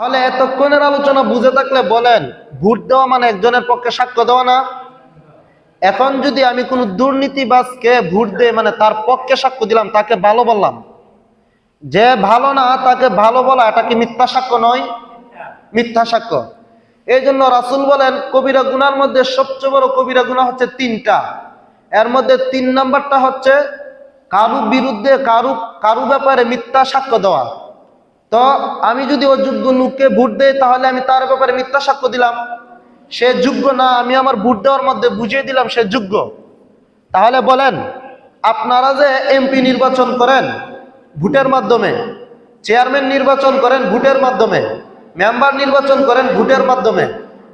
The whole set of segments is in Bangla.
তাহলে এতক্ষণের আলোচনা বুঝে থাকলে বলেন, ভোট দেওয়া মানে একজনের পক্ষে সাক্ষ্য দেওয়া না? এখন যদি আমি কোনো দুর্নীতিবাজকে ভোট দিয়ে মানে তার পক্ষে সাক্ষ্য দিলাম, তাকে ভালো বললাম, যে ভালো না তাকে ভালো বলা, এটা কি মিথ্যা সাক্ষ্য নয়? মিথ্যা সাক্ষ্য। এই জন্য রাসূল বলেন কবিরা গুনার মধ্যে সবচেয়ে বড় কবিরা গুনাহ হচ্ছে তিনটা। এর মধ্যে 3 নাম্বারটা হচ্ছে কারু বিরুদ্ধে কারু ব্যাপারে মিথ্যা সাক্ষ্য দেওয়া। তো আমি যদি অযোগ্য লোককে ভোট দেই, তাহলে আমি তার ব্যাপারে মিথ্যা সাক্ষ্য দিলাম, সে যোগ্য না। আমি আমার ভোট দেওয়ার মধ্যে বুঝিয়ে দিলাম সে যোগ্য। তাহলে বলেন, আপনারা যে এমপি নির্বাচন করেন ভোটের মাধ্যমে, চেয়ারম্যান নির্বাচন করেন ভোটের মাধ্যমে, মেম্বার নির্বাচন করেন ভোটের মাধ্যমে,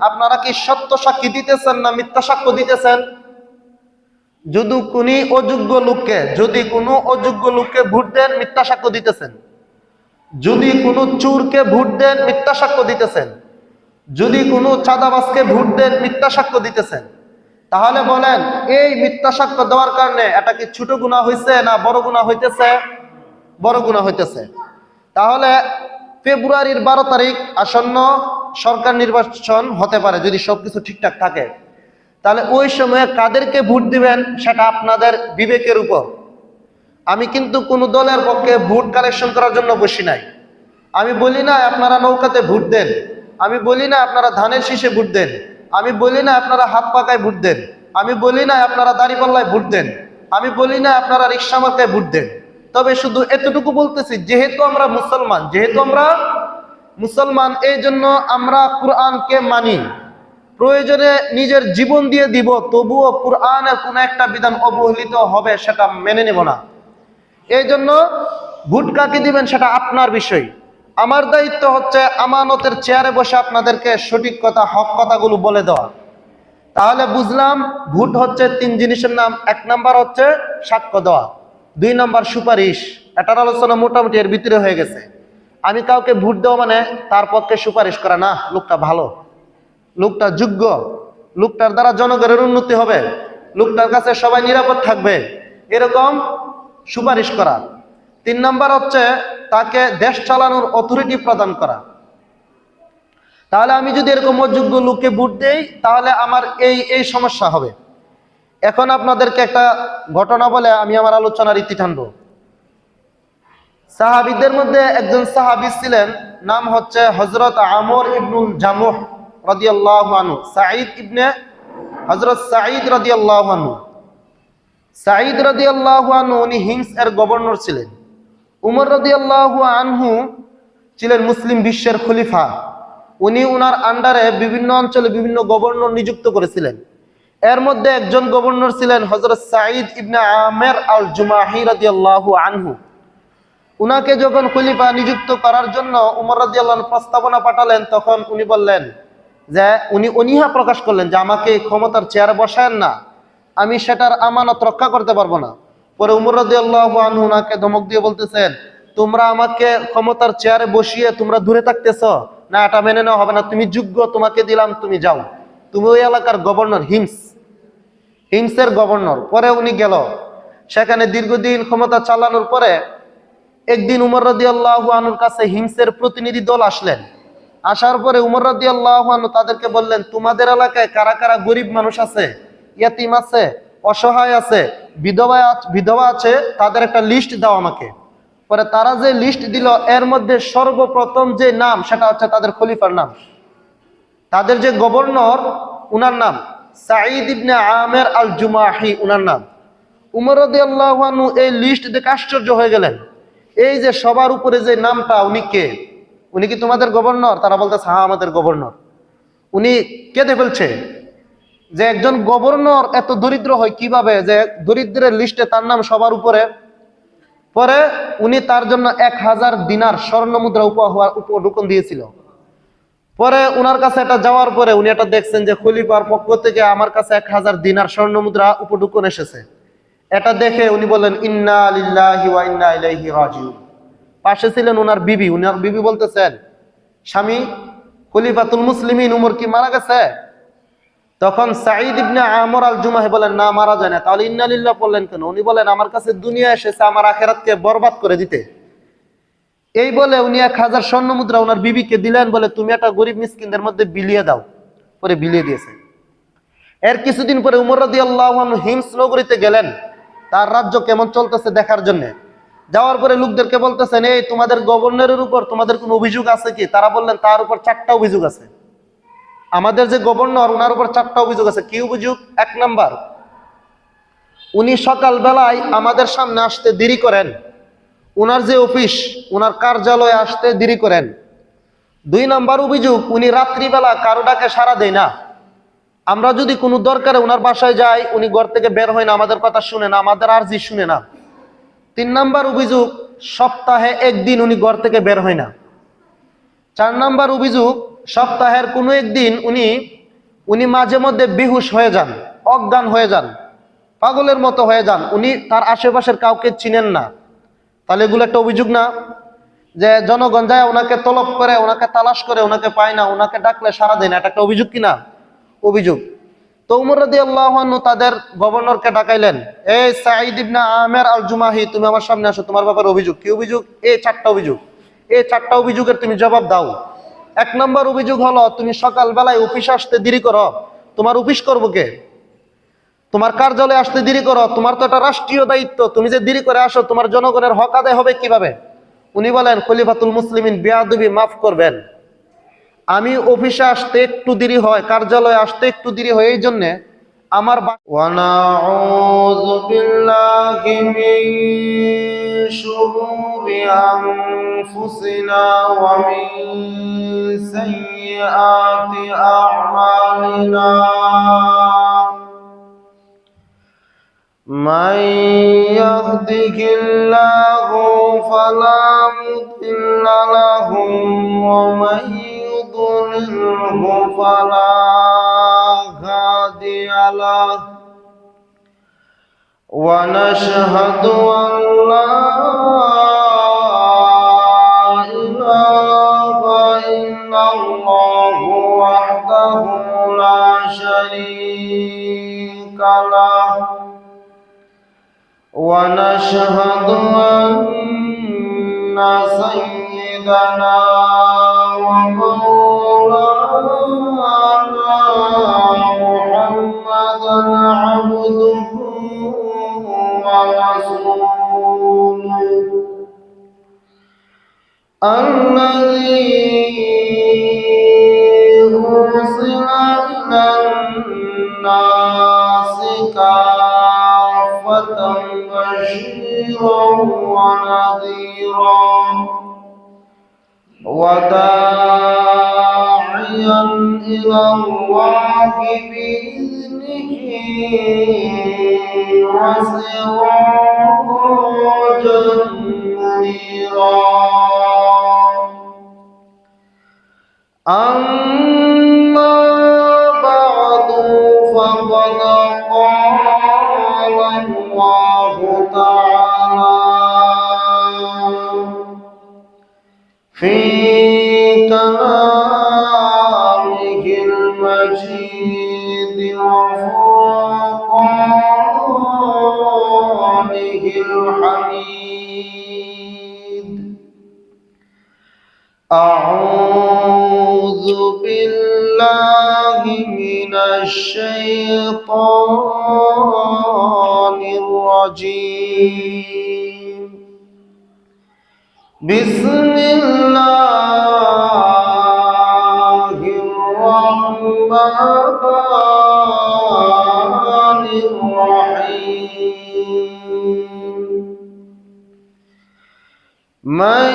আপনারা কি সত্য সাক্ষী দিতেছেন না মিথ্যা সাক্ষ্য দিতেছেন? যদি কোনো অযোগ্য লোককে ভোট দেন, মিথ্যা সাক্ষ্য দিতেছেন। যদি কোনো চোরকে ভোট দেন, মিথ্যা সাক্ষ্য দিতেছেন। যদি কোনো চাঁদাবাজকে ভোট দেন, মিথ্যা সাক্ষ্য দিতেছেন। তাহলে বলেন, এই মিথ্যা সাক্ষ্য দেওয়ার কারণে এটা কি ছোট গুনাহ হইছে না বড় গুনাহ হইতেছে? বড় গুনাহ হইতেছে। তাহলে ফেব্রুয়ারির 12 তারিখ আসন্ন, সরকার নির্বাচন হতে পারে যদি সবকিছু ঠিকঠাক থাকে। তাহলে ওই সময়ে কাদেরকে ভোট দিবেন সেটা আপনাদের বিবেকের উপর। আমি কিন্তু কোনো দলের পক্ষে ভোট কালেকশন করার জন্য বসি নাই। আমি বলি না আপনারা নৌকাতে ভোট দেন, আমি বলি না আপনারা ধানের শীষে ভোট দেন, আমি বলি না আপনারা হাত পাকায় ভোট দেন, আমি বলি না আপনারা দাঁড়িপাল্লায় ভোট দেন, আমি বলি না আপনারা রিক্সা মার্কায় ভোট দেন। তবে শুধু এতটুকু বলতেছি, যেহেতু আমরা মুসলমান, এই জন্য আমরা কোরআনকে মানি। প্রয়োজনে নিজের জীবন দিয়ে দিব, তবুও কোরআনের কোন একটা বিধান অবহেলিত হবে সেটা মেনে নেব না। এই জন্য ভোট কাকে দিবেন সেটা আপনার বিষয়। আমার দায়িত্ব হচ্ছে আমানতের চেয়ারে বসে আপনাদেরকে সঠিক কথা, হক কথাগুলো বলে দেওয়া। তাহলে বুঝলাম ভোট হচ্ছে 3 জিনিসের নাম। 1 নাম্বার হচ্ছে সাক্ষ্য দেওয়া, 2 নাম্বার সুপারিশ। এটার আলোচনা মোটামুটি এর ভিতরে হয়ে গেছে। আমি কাউকে ভোট দেওয়া মানে তার পক্ষে সুপারিশ করা না, লোকটা ভালো, লোকটা যোগ্য, লোকটার দ্বারা জনগণের উন্নতি হবে, লোকটার কাছে সবাই নিরাপদ থাকবে, এরকম সুপারিশ করা। 3 নাম্বার হচ্ছে তাকে দেশ চালানোর অথরিটি প্রদান করা। তাহলে আমি যদি এরকম অযোগ্য লোককে ভোট দেই, তাহলে আমার এই সমস্যা হবে। এখন আপনাদেরকে একটা ঘটনা বলে আমি আমার আলোচনার ইতি টানবো। সাহাবীদের মধ্যে একজন সাহাবী ছিলেন, নাম হচ্ছে হযরত আমর ইবনুল জামুহ রাদিয়াল্লাহু আনহু, হযরত সাঈদ রাদিয়াল্লাহু আনহু। সাঈদ রাদিয়াল্লাহু আনহু উনি হিমস এর গভর্নর ছিলেন। উমর রাদিয়াল্লাহু আনহু ছিলেন মুসলিম বিশ্বের খলিফা। উনি উনার আন্ডারে বিভিন্ন অঞ্চলে বিভিন্ন গভর্নর নিযুক্ত করেছিলেন। এর মধ্যে একজন গভর্নর ছিলেন হযরত সাঈদ ইবনে আমের আল জুমাহি রাদিয়াল্লাহু আনহু। উনাকে যখন খলিফা নিযুক্ত করার জন্য উমর রাদিয়াল্লাহু আনহু প্রস্তাবনা পাঠালেন, তখন উনি বললেন যে উনি অনীহা প্রকাশ করলেন যে আমাকে ক্ষমতার চেয়ারে বসায়েন না, আমি সেটার আমানত রক্ষা করতে পারবো না। পরে উমর রাদিয়াল্লাহু আনহু উনাকে ধমক দিয়ে বলতেছেন, তোমরা আমাকে ক্ষমতার চেয়ারে বসিয়ে তোমরা দূরে থাকতেছ না, এটা মেনে নেওয়া হবে না। তুমি যোগ্য, তোমাকে দিলাম, তুমি যাও, তুমি ওই এলাকার গভর্নর, হিমসের গভর্নর। পরে উনি গেল, সেখানে দীর্ঘদিন ক্ষমতা চালানোর পরে একদিন উমর রাদিয়াল্লাহু আনহুর কাছে হিমসের প্রতিনিধি দল আসলেন। আসার পরে উমর রাদিয়াল্লাহু আনহু তাদেরকে বললেন, তোমাদের এলাকায় কারা কারা গরিব মানুষ আছে, ইয়াতিম আছে, অসহায় আছে, বিধবা আছে, তাদের একটা লিস্ট দাও আমাকে। পরে তারা যে লিস্ট দিল, এর মধ্যে সর্বপ্রথম যে নাম সেটা হচ্ছে তাদের খলিফার নাম, তাদের যে গভর্নর উনার নাম সাঈদ ইবনে আমের আল জুমাহি উনার নাম। উমর রাদিয়াল্লাহু আনহু এই লিস্ট দেখে আশ্চর্য হয়ে গেলেন। এই যে সবার উপরে যে নামটা, উনি কে? উনি কি তোমাদের গভর্নর? তারা বলতেছে হ্যাঁ আমাদের গভর্নর। উনি কেঁদে ফেলছে যে একজন গভর্নর এত দরিদ্র হয় কিভাবে, যে দরিদ্রের লিস্টে তার নাম সবার উপরে। পরে উনি তার জন্য 1000 দিনার স্বর্ণ মুদ্রা উপঢৌকন দিয়েছিল। পরে উনার কাছে এটা যাওয়ার পরে উনি এটা দেখছেন যে খলিফার পক্ষ থেকে আমার কাছে 1000 দিনার স্বর্ণ মুদ্রা উপঢৌকন এসেছে। এটা দেখে উনি বললেন ইন্না লিল্লাহি ওয়া ইন্না ইলাইহি রাজিউন। পাশে ছিলেন উনার বিবি বলতেছেন, স্বামী খলিফাতুল মুসলিমিন উমর কি মারা গেছে? তখন সাঈদ ইবনে আমর আল জুমাহি বলেন, না মারা যায় না। তাহলে ইন্না লিল্লাহ বললেন কেন? উনি বলেন, আমার কাছে দুনিয়া এসেছে আমার আখিরাতকে বরবাদ করে দিতে। এই বলে উনি 1000 স্বর্ণ মুদ্রা ওনার বিবিকে দিলেন, বলে তুমি একটা গরিব মিসকিনদের মধ্যে বিলিয়ে দাও। পরে বিলিয়ে দিয়েছে। এর কিছুদিন পরে উমর রাদিয়াল্লাহু আনহু হিমস নগরীতে গেলেন তার রাজ্য কেমন চলতেছে দেখার জন্য। যাওয়ার পরে লোকদেরকে বলতেছেন, এই তোমাদের গভর্নরের উপর তোমাদের কোনো অভিযোগ আছে কি? তারা বললেন তার উপর 4টা অভিযোগ আছে। আমাদের যে গভর্নর ওনার উপর 4টা অভিযোগ আছে। কি অভিযোগ? 1 নাম্বার, উনি সকাল বেলায় আমাদের সামনে আসতে দেরি করেন, ওনার যে অফিস ওনার কার্যালয়ে আসতে দেরি করেন। 2 নাম্বার অভিযোগ, উনি রাত্রিবেলা কারো ডাকে সাড়া দেয় না। আমরা যদি কোনো দরকারে ওনার বাসায় যাই উনি ঘর থেকে বের হয় না, আমাদের কথা শুনে না, আমাদের আরজি শুনে না। 3 নাম্বার অভিযোগ, সপ্তাহে 1 দিন উনি ঘর থেকে বের হয় না। 4 নাম্বার অভিযোগ, সপ্তাহের কোনো একদিন উনি মাঝে মধ্যে বেহুশ হয়ে যান, অজ্ঞান হয়ে যান, পাগলের মতো হয়ে যান, উনি তার আশেপাশের কাউকে চিনেন না। তাহলে এগুলো একটা অভিযোগ না? যে জনগণ যায় ওনাকে তলব করে, ওনাকে তালাশ করে, ওনাকে পায় না, ওনাকে ডাকলে সাড়া দেয় না, এটা একটা অভিযোগ কিনা? অভিযোগ। তো উমর রাদিয়াল্লাহু আনহু তাদের গভর্নরকে ডাকাইলেন, এই সাঈদ ইবনে আমের আল জুমাহি, তুমি আমার সামনে আসো, তোমার ব্যাপারে অভিযোগ। কি অভিযোগ? এই 4টা অভিযোগ। এই 4টা অভিযোগের তুমি জবাব দাও। 1 নম্বর অভিযোগ হলো তুমি সকাল বেলায় অফিস আসতে দেরি করো। তোমার অফিস করবো কে? তোমার কার্যালয়ে আসতে দেরি করো, তোমার তো একটা রাষ্ট্রীয় দায়িত্ব, তুমি যে দেরি করে আসো তোমার জনগণের হক আদায় হবে কিভাবে? উনি বলেন, খলিফাতুল মুসলিমিন বেয়াদবি মাফ করবেন, আমি অফিসে আসতে একটু দেরি হয়, কার্যালয়ে আসতে একটু দেরি হয়, এই জন্য আমার ওয়ানাউযু বিল্লাহি মিন শুরুরি আনফুসিনা ওয়া মিন সাইয়্যাতি আ'মালিনা মান ইয়াহদিহিল্লাহু ফালা মুদিল্লা লাহু ওয়া মান يضلله فلا هادي له ونشهد أن لا إله إلا الله وحده لا شريك له ونشهد أن سيدنا ومولانا محمدا عبده ورسوله الذي أرسل إلى الناس كافة بشيرا ونذيرا وداعيا إلى الله بإذنه وسراجا منيرا أما بعد فقد قال الله تعالى في كلامه المجيد وفرقانه الحميد أعوذ بالله من الشيطان الرجيم بسم الله الرحمن الرحيم من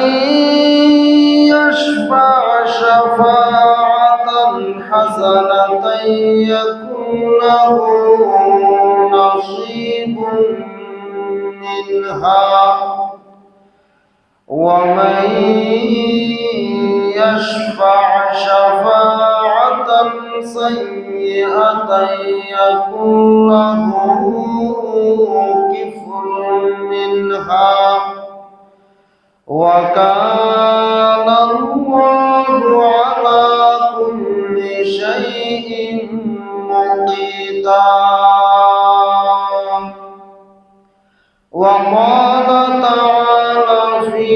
يشفع شفاعة حسنة يكن له نصيب منها ومن يشفع شفاعة سيئة يكن له كفل منها وكان الله على كل شيء مقيتا وقال تعالى في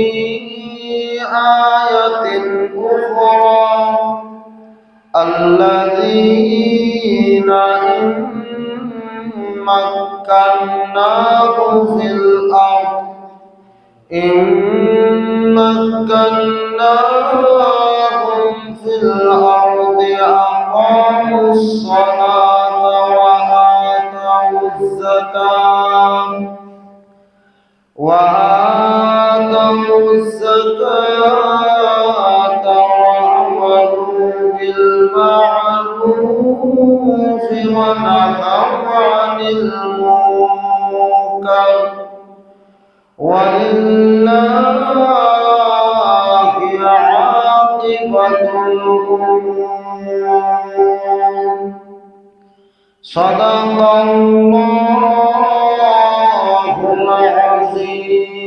الذين إن مكناهم في الأرض أقاموا الصلاة وآتوا الزكاة وأمروا بالمعروف ونهوا عن المنكر ولله عاقبة الأمور. صدق الله العظيم.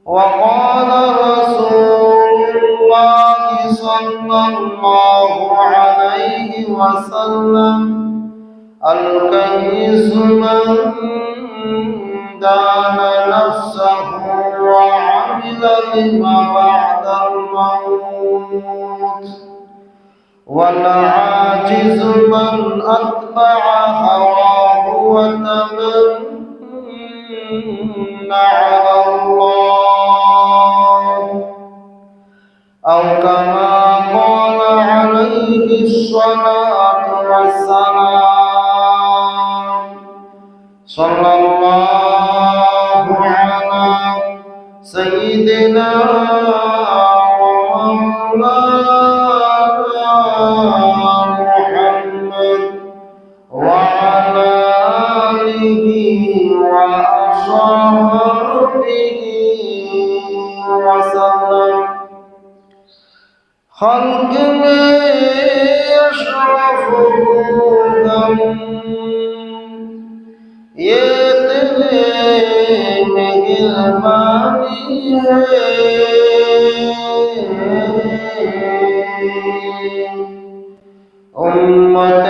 وقال رسول الله صلى الله عليه وسلم الكيس من دان نفسه وعمل لما بعد الموت والعاجز من أتبع هواه وتمنى على الله أو كما قال عليه الصلاة والسلام. صلى الله على سيدنا ومولانا محمد وعلى آله وأصحابه وسلم. خلق में अशरफुहुम ये तेरे मेहरबानी है उम्मत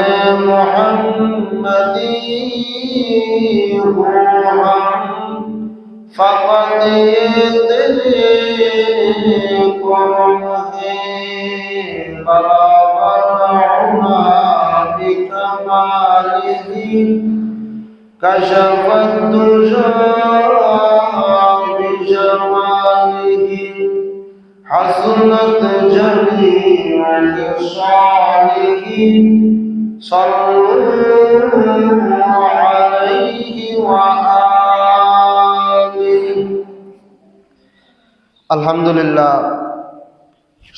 मुहम्मदी हम फकत ये तेरे कौम है बराबरना बिकमालिही كشف الدجى بجماله حسنت جميع خصاله صلوا عليه وآله. আলহামদুলিল্লাহ,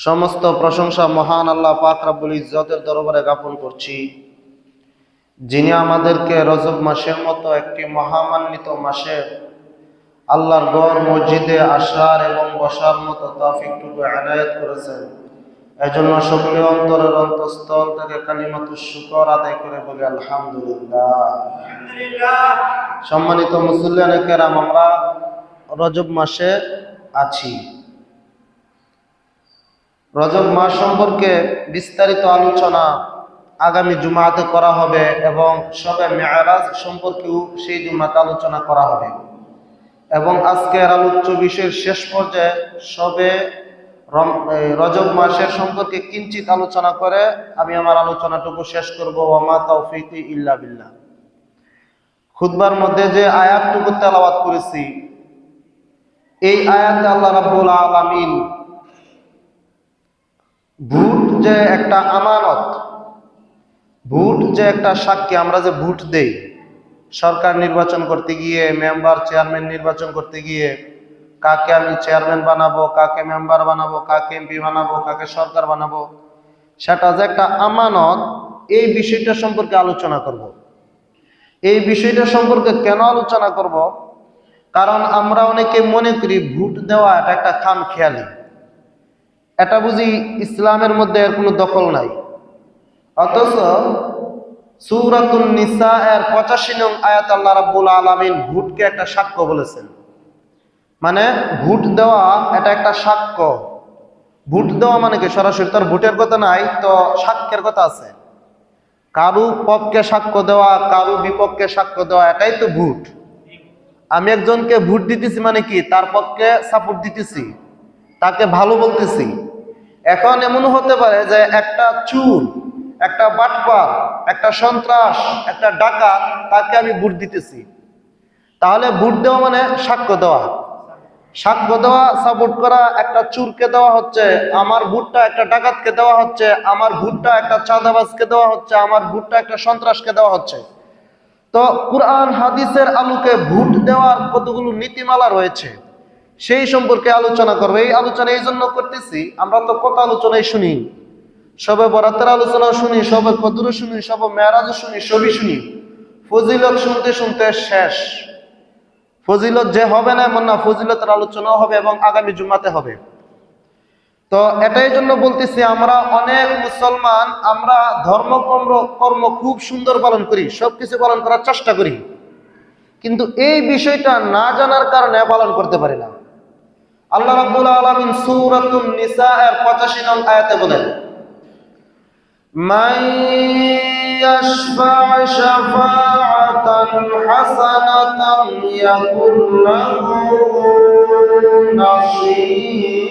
সমস্ত প্রশংসা মহান আল্লাহ পাক রব্বুল ইজ্জতের দরবারে জ্ঞাপন করছি, যিনি আমাদেরকে রজব মাসের মতো একটি মহামান্বিত মাসে আল্লাহর ঘর মসজিদে আসার এবং বসার মতো তৌফিকটুকু এনায়েত করেছেন। এজন্য সকলে অন্তরের অন্তঃস্থল থেকে কালিমাতুশ শুকর আদায় করে বলি আলহামদুলিল্লাহ। সম্মানিত মুসল্লিয়ানে কেরাম, আমরা রজব মাসে আছি। রজব মাস সম্পর্কে বিস্তারিত আলোচনা আগামী জুমাতে করা হবে এবং শবে মেরাজ সম্পর্কেও সেই জুমাতে আলোচনা করা হবে। এবং আজকের আলোচ্য বিষয়ের শেষ পর্যায়ে শবে রজব মাসের সম্পর্কে কিঞ্চিত আলোচনা করে আমি আমার আলোচনাটুকু শেষ করব। ওয়া মা তাওফীকি ইল্লা বিল্লাহ। খুতবার মধ্যে যে আয়াতটুকু তেলাওয়াত করেছি, এই আয়াতে আল্লাহ রাব্বুল আলামিন ভোট যে একটা আমানত, ভোট যে একটা সাক্ষী, আমরা যে ভোট দেই সরকার নির্বাচন করতে গিয়ে, মেম্বার চেয়ারম্যান নির্বাচন করতে গিয়ে, কাকে আমি চেয়ারম্যান বানাবো, কাকে মেম্বার বানাবো, কাকে এমপি বানাবো, কাকে সরকার বানাবো, সেটা যে একটা আমানত, এই বিষয়টা সম্পর্কে আলোচনা করব। এই বিষয়টা সম্পর্কে কেন আলোচনা করব? কারণ আমরা অনেকে মনে করি ভোট দেওয়া এটা একটা খামখেয়ালি, এটা বুঝি ইসলামের মধ্যে এর কোনো দখল নাই। অথচ সূরাতুন নিসা এর 85 নং আয়াত আল্লাহ রাব্বুল আলামিন ভোটকে একটা সাক্ষ্য বলেছেন। মানে ভোট দেওয়া এটা একটা সাক্ষ্য। ভোট দেওয়া মানে কি? সরাসরি তার ভোটের কথা নাই, তো সাক্ষ্যের কথা আছে। কারু পক্ষে সাক্ষ্য দেওয়া, কারু বিপক্ষে সাক্ষ্য দেওয়া, এটাই তো ভোট। আমি একজনকে ভোট দিতেছি মানে কি? তার পক্ষে সাপোর্ট দিতেছি, তাকে ভালো বলতেছি। এখন এমন হতে পারে যে একটা চুর, একটা বাটপার, একটা সন্ত্রাস, একটা ডাকাত, তাকে আমি ভোট দিতেছি। তাহলে ভোট দেওয়া মানে সাক্ষ্য দেওয়া। সাক্ষ্য দেওয়া, সাপোর্ট করা, একটা চুরকে দেওয়া হচ্ছে, আমার ভোটটা একটা ডাকাতকে দেওয়া হচ্ছে, আমার ভোটটা একটা চাঁদাবাজকে দেওয়া হচ্ছে, আমার ভোটটা একটা সন্ত্রাসকে দেওয়া হচ্ছে। তো কুরআন হাদিসের আলোকে ভোট দেওয়ার কতগুলো নীতিমালা রয়েছে সেই সম্পর্কে আলোচনা করবো। এই আলোচনা এই জন্য করতেছি, আমরা তো কত আলোচনাই শুনি, সবে বরাতের আলোচনা শুনি, সবে কদরও শুনি, সবে মেরাজও শুনি, সবই শুনি। ফজিলত শুনতে শুনতে শেষ। ফজিলত যে হবে না এমন না, ফজিলতের আলোচনাও হবে এবং আগামী জুমাতে হবে। তো এটাই জন্য বলতেছি, আমরা অনেক মুসলমান আমরা কর্ম খুব সুন্দর পালন করি, সবকিছু পালন করার চেষ্টা করি, কিন্তু এই বিষয়টা না জানার কারণে পালন করতে পারি না। আল্লাহ রাব্বুল আলামিন সূরাতুন নিসা এর 85 নং আয়াতে বলেন, মান ইয়াশফা' শাফাআতান হাসানাতান ইয়াকুল লাহু নাসীবুম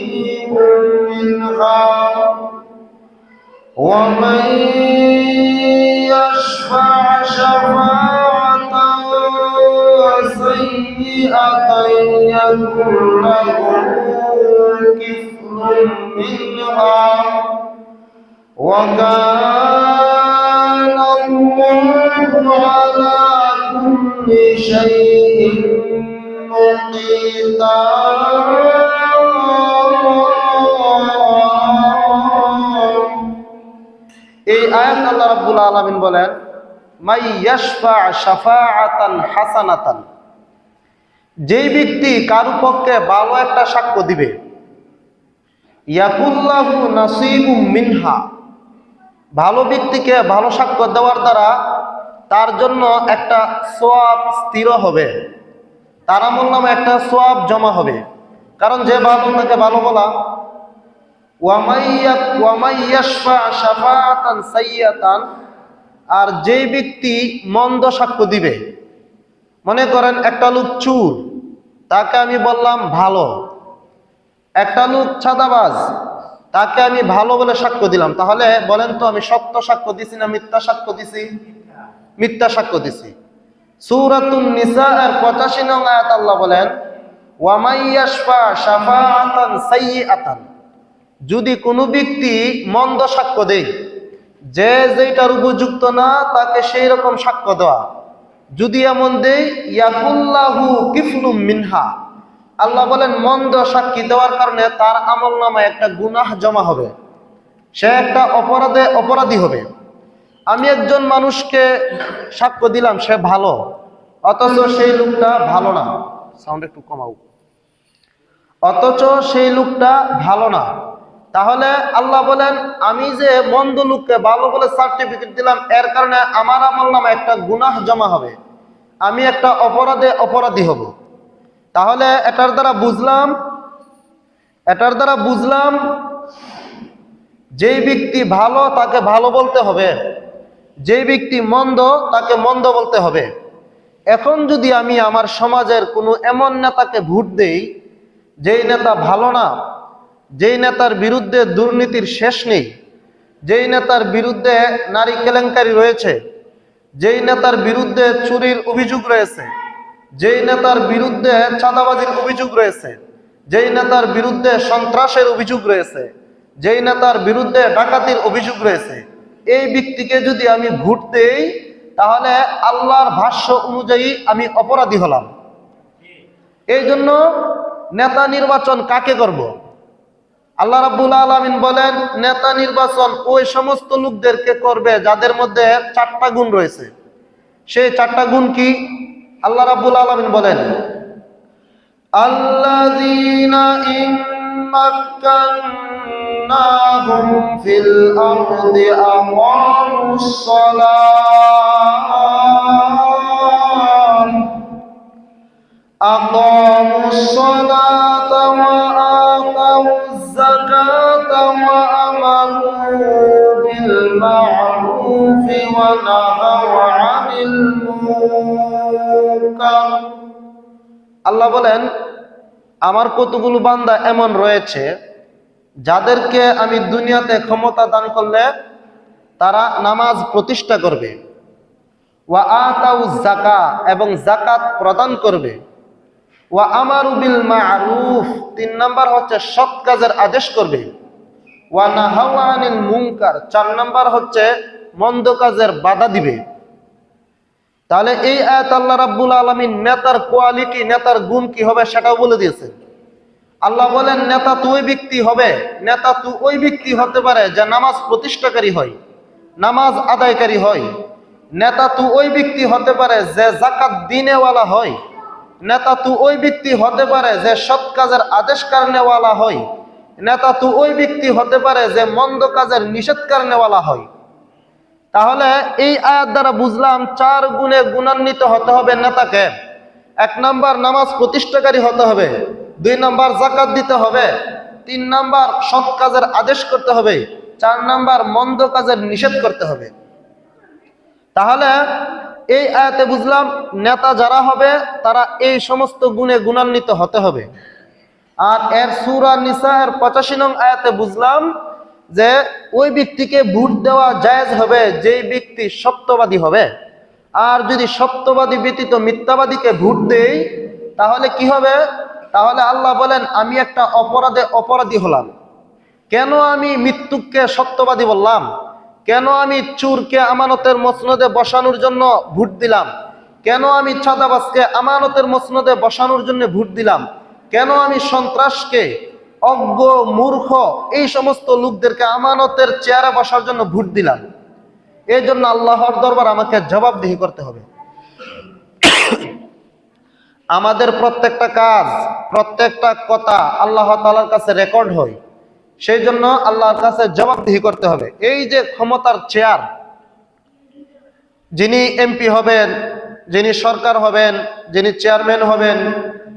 মিনহা ওয়া মান ইয়াশফা' শাফাআতান সাইয়্যাতান ইয়াকুল লাহু কিফলুম মিনহা ওয়া কানা আল্লাহু আলা কুল্লি শাইইন মুকিতা। এই আয়াত আল্লাহ রাব্বুল আলামিন বলেন, মাই ইয়াশফা' শাফাআতান হাসানাতান, যেই ব্যক্তি কারো পক্ষে ভালো একটা সাক্ষ্য দিবে, ইয়াকুল্লাহু নাসীবুম মিনহা, ভালো ব্যক্তিকে ভালো সাক্ষ্য দেওয়ার দ্বারা তার জন্য একটা সওয়াব স্থির হবে, তার আমলনামায় একটা সওয়াব জমা হবে। কারণ যে ভালো তাকে ভালো বলা। ওয়া মাই ইয়াশফা' শাফাআতান সাইয়্যাতান, আর যেই ব্যক্তি মন্দ সাক্ষ্য দিবে, মনে করেন একটা লোক চুর, তাকে আমি বললাম ভালো। একটা লোক চাঁদাবাজ, তাকে আমি ভালো বলে সাক্ষ্য দিলাম, তাহলে বলেন তো আমি সত্য সাক্ষ্য দিছি না মিথ্যা সাক্ষ্য দিছি? মিথ্যা সাক্ষ্য দিছি। সূরাতুন নিসা এর 85 নং আয়াত আল্লাহ বলেন, ওয়া মান ইয়াশফা' শাফাআতান সাইয়্যাতান, যদি কোনো ব্যক্তি মন্দ সাক্ষ্য দেয়, যে যেটার উপযুক্ত না তাকে সেই রকম সাক্ষ্য দেওয়া, যদি এমন দেয়, ইয়াকুল্লাহু কিফলুম মিনহা, আল্লাহ বলেন মন্দ সাক্ষী দেওয়ার কারণে তার আমলনামায় একটা গুনাহ জমা হবে, সে একটা অপরাধী হবে। আমি একজন মানুষকে সাক্ষ্য দিলাম সে ভালো, অথচ সেই লোকটা ভালো না, সাউন্ড একটু কমাও, অথচ সেই লোকটা ভালো না, তাহলে আল্লাহ বলেন আমি যে মন্দ লোককে ভালো বলে সার্টিফিকেট দিলাম, এর কারণে আমার আমলনামায় একটা গুনাহ জমা হবে, আমি একটা অপরাধী হব। তাহলে এটার দ্বারা বুঝলাম যেই ব্যক্তি ভালো তাকে ভালো বলতে হবে, যেই ব্যক্তি মন্দ তাকে মন্দ বলতে হবে। এখন যদি আমি আমার সমাজের কোনো এমন নেতাকে ভোট দেই যেই নেতা ভালো না, যেই নেতার বিরুদ্ধে দুর্নীতির শেষ নেই, যেই নেতার বিরুদ্ধে নারী কেলেঙ্কারি রয়েছে, যেই নেতার বিরুদ্ধে চুরির অভিযোগ রয়েছে, যেই নেতার বিরুদ্ধে চাঁদাবাজির অভিযোগ রয়েছে, যেই নেতার বিরুদ্ধে সন্ত্রাসের অভিযোগ রয়েছে, যেই নেতার বিরুদ্ধে ডাকাতির অভিযোগ রয়েছে, এই ব্যক্তিকে যদি আমি ভোট দেই তাহলে আল্লাহর ভাষ্য অনুযায়ী আমি অপরাধী হলাম। এই জন্য নেতা নির্বাচন কাকে করব? আল্লাহ রাব্বুল আলামিন বলেন নেতা নির্বাচন ওই সমস্ত লোকদেরকে করবে যাদের মধ্যে 4টা গুণ রয়েছে। সেই 4টা গুণ কি? আল্লাহ রাব্বুল আলামিন বলেন, আল্লাযীনা ইম্মাক্কান্নাহুম ফিল আরদি আকামুস সালাতা ওয়া আতাউয যাকাতা ওয়া আমারু বিল মা'রুফি ওয়া নাহাউ আনিল মুনকার। আল্লাহ বলেন আমার কতগুলো বান্দা এমন রয়েছে যাদেরকে আমি দুনিয়াতে ক্ষমতা দান করলে তারা নামাজ প্রতিষ্ঠা করবে, ওয়া আতাউ যাকা এবং যাকাত প্রদান করবে, ওয়া আমারু বিল মা'রুফ 3 নাম্বার হচ্ছে সৎ কাজের আদেশ করবে, ওয়া নাহাউ আনিল মুনকার 4 নাম্বার হচ্ছে মন্দ কাজের বাধা দিবে। তাহলে এই আয়াত আল্লাহ রাব্বুল আলামিন নেতার কোয়ালিটি, নেতার গুণ কি হবে সেটাও বলে দিয়েছেন। আল্লাহ বলেন নেতা তো ওই ব্যক্তি হবে, নেতা তো ওই ব্যক্তি হতে পারে যে নামাজ প্রতিষ্ঠাকারী হয়, নামাজ আদায়কারী হয়। নেতা তো ওই ব্যক্তি হতে পারে যে যাকাত দিনেওয়ালা হয়। নেতা তো ওই ব্যক্তি হতে পারে যে সৎ কাজের আদেশ কারণেওয়ালা হয়। নেতা তো ওই ব্যক্তি হতে পারে যে মন্দ কাজের নিষেধ কারণেওয়ালা হয়। তাহলে এই আয়াত দ্বারা বুঝলাম 4 গুণে গুণান্বিত হতে হবে নেতাকে। 1 নাম্বার নামাজ প্রতিষ্ঠাকারী হতে হবে, 2 নাম্বার যাকাত দিতে হবে, 3 নাম্বার সৎ কাজের আদেশ করতে হবে, 4 নাম্বার মন্দ কাজের নিষেধ করতে হবে। তাহলে এই আয়াতে বুঝলাম নেতা যারা হবে তারা এই সমস্ত গুণে গুণান্বিত হতে হবে। আর এর সূরা নিসা এর 85 নং আয়াতে বুঝলাম যে ওই ব্যক্তিকে ভোট দেওয়া জায়েজ হবে যেই ব্যক্তি সত্যবাদী হবে। আর যদি সত্যবাদী ব্যতীত মিথ্যাবাদীকে ভোট দেই তাহলে কি হবে? তাহলে আল্লাহ বলেন আমি একটা অপরাধী হলাম। কেন আমি মৃত্যুককে সত্যবাদী বললাম? কেন আমি চোরকে আমানতের মসনদে বসানোর জন্য ভোট দিলাম? কেন আমি চাঁদাবাজকে আমানতের মসনদে বসানোর জন্য ভোট দিলাম? কেন আমি সন্ত্রাসকে, অজ্ঞ, মূর্খ এই সমস্ত লোকদেরকে আমানতের চেয়ারে বসার জন্য ভোট দিলাম? এই জন্য আল্লাহর দরবার আমাকে জবাবদিহি করতে হবে। আমাদের প্রত্যেকটা কাজ, প্রত্যেকটা কথা আল্লাহ তাআলার কাছে রেকর্ড হয়, সেই জন্য আল্লাহর কাছে জবাবদিহি করতে হবে। এই যে ক্ষমতার চেয়ার, যিনি এমপি হবেন, যিনি সরকার হবেন, যিনি চেয়ারম্যান হবেন,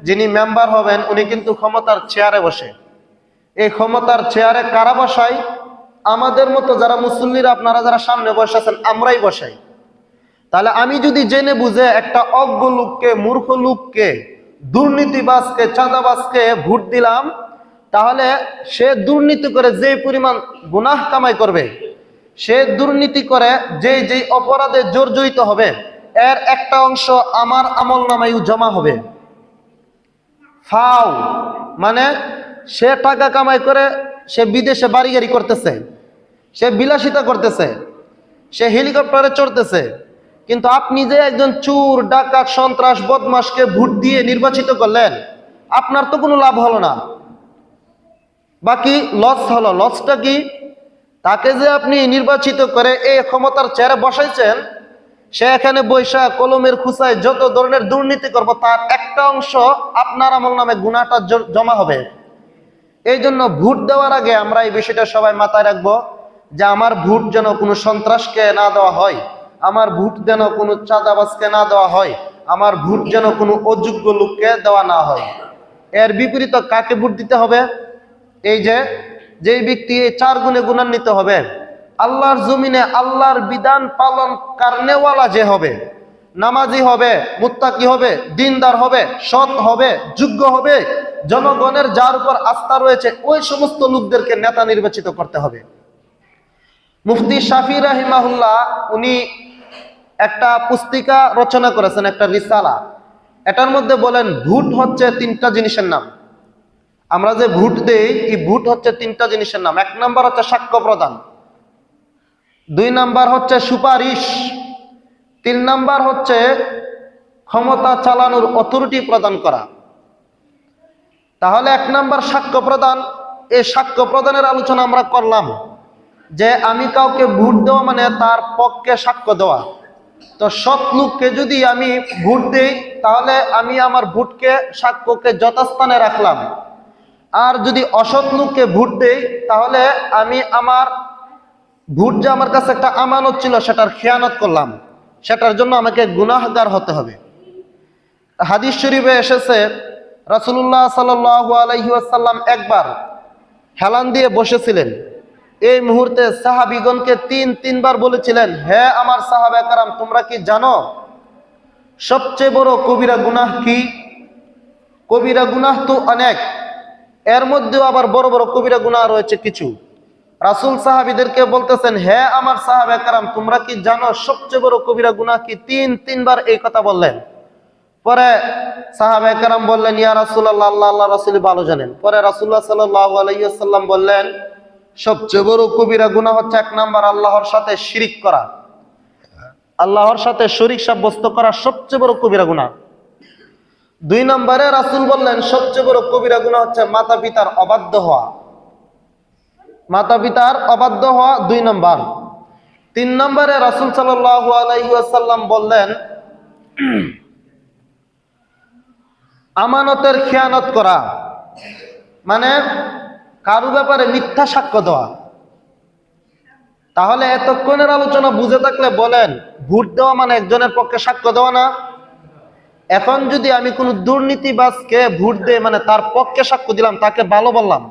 যিনি মেম্বার হবেন, উনি কিন্তু ক্ষমতার চেয়ারে বসে। এই ক্ষমতার চেয়ারে কারা বসায়? আমাদের মতো যারা মুসল্লিরা, আপনারা যারা সামনে বসে আছেন, আমরাই বসাই। তাহলে আমি যদি জেনে বুঝে একটা অজ্ঞ লোককে, মূর্খ লোককে, দুর্নীতিবাজকে, চাঁদাবাজকে ভোট দিলাম, তাহলে সে দুর্নীতি করে যে পরিমাণ গুনাহ কামাই করবে, সে দুর্নীতি করে যেই অপরাধে জর্জরিত হবে, এর একটা অংশ আমার আমল নামায় জমা হবে। ফাও মানে সে টাকা কামাই করে সে বিদেশে বাড়ি গাড়ি করতেছে, সে বিলাসিতা করতেছে, সে হেলিকপ্টারে চড়তেছে, কিন্তু আপনি যে একজন চোর, ডাকাত, সন্ত্রাস, বদমাশকে ভোট দিয়ে নির্বাচিত করলেন, আপনার তো কোনো লাভ হলো না, বাকি লস হলো। লসটা কি? তাকে যে আপনি নির্বাচিত করে এই ক্ষমতার চেয়ারে বসাইছেন, সে এখানে বৈশা কলমের খুঁচায় যত ধরনের দুর্নীতি করবো, তার একটা অংশ আপনার আমল নামে গুনাহটা জমা হবে। এই জন্য ভোট দেওয়ার আগে আমরা এই বিষয়টা সবাই মাথায় রাখবো যে আমার ভোট যেন কোনো সন্ত্রাসকে না দেওয়া হয়, আমার ভোট যেন কোনো চাঁদাবাজকে না দেওয়া হয়, আমার ভোট যেন কোনো অযোগ্য লোককে দেওয়া না হয়। এর বিপরীত কাকে ভোট দিতে হবে? এই যে ব্যক্তি এই 4 গুণে গুণান্বিত হবে, আল্লাহর জমিনে আল্লাহর বিধান পালন কারণেওয়ালা যে হবে, নামাজি হবে, মুত্তাকি হবে, দিনদার হবে, সৎ হবে, যোগ্য হবে, জনগণের যার উপর আস্থা রয়েছে, ওই সমস্ত লোকদেরকে নেতা নির্বাচিত করতে হবে। মুফতি শাফি রাহিমাহুল্লাহ উনি একটা পুস্তিকা রচনা করেছেন, একটা রিসালা। এটার মধ্যে বলেন ভোট হচ্ছে 3টা জিনিসের নাম। আমরা যে ভোট দেই, এই ভোট হচ্ছে 3টা জিনিসের নাম। 1 নাম্বার হচ্ছে সাক্ষ্য প্রদান, 2 নাম্বার হচ্ছে সুপারিশ, 3 নাম্বার হচ্ছে ক্ষমতা চালানোর অথরিটি প্রদান করা। তাহলে 1 নাম্বার সাক্ষ্য প্রদান। এই সাক্ষ্য প্রদানের আলোচনা আমরা করলাম যে আমি কাউকে ভোট দেওয়া মানে তার পক্ষে সাক্ষ্য দেওয়া। তো সৎ লোককে যদি আমি ভোট দেই তাহলে আমি আমার ভোটকে, সাক্ষ্যকে যথাস্থানে রাখলাম। আর যদি অসৎ লোককে ভোট দেই তাহলে আমি আমার ভোট যে আমার কাছে একটা আমানত ছিল সেটার খেয়ানত করলাম, সেটার জন্য আমাকে গুনাহগার হতে হবে। হাদিস শরীফে এসেছে রাসূলুল্লাহ সাল্লাল্লাহু আলাইহি ওয়াসাল্লাম একবার হেলান দিয়ে বসেছিলেন। এই মুহূর্তে সাহাবীগণকে 3বার বলেছিলেন, হে আমার সাহাবা কেরাম, তোমরা কি জানো সবচেয়ে বড় কবিরা গুনাহ কি? কবিরা গুনাহ তো অনেক, এর মধ্যেও আবার বড় বড় কবিরা গুনাহ রয়েছে কিছু। রাসূল সাহাবীদেরকে বলতেছেন, হে আমার সাহাবায়ে কেরাম, তোমরা কি জানো সবচেয়ে বড় কবিরা গুনাহ কি? তিনবার এই কথা বললেন। পরে সাহাবায়ে কেরাম বললেন, ইয়া রাসূলুল্লাহ, আল্লাহ রাসূল ভালো জানেন। পরে রাসূলুল্লাহ সাল্লাল্লাহু আলাইহি ওয়াসাল্লাম বললেন, সবচেয়ে বড় কবিরা গুনাহ হচ্ছে 1 নাম্বার আল্লাহর সাথে শিরিক করা, আল্লাহর সাথে শরীক সাব্যস্ত করা সবচেয়ে বড় কবিরা গুনাহ। 2 নম্বরে রাসূল বললেন সবচেয়ে বড় কবিরা গুনাহ হচ্ছে মাতা পিতার অবাধ্য হওয়া, মাতা পিতার অবাধ্য হওয়া 2 নম্বর। 3 নম্বরে রাসূল সাল্লাল্লাহু আলাইহি ওয়াসাল্লাম বললেন আমানতের খেয়ানত করা, মানে কারো ব্যাপারে মিথ্যা সাক্ষ্য দেওয়া। তাহলে এতক্ষণের আলোচনা বুঝে থাকলে বলেন, ভোট দেওয়া মানে একজনের পক্ষে সাক্ষ্য দেওয়া না? এখন যদি আমি কোনো দুর্নীতিবাজকে ভোট দেই, মানে তার পক্ষে সাক্ষ্য দিলাম, তাকে ভালো বললাম,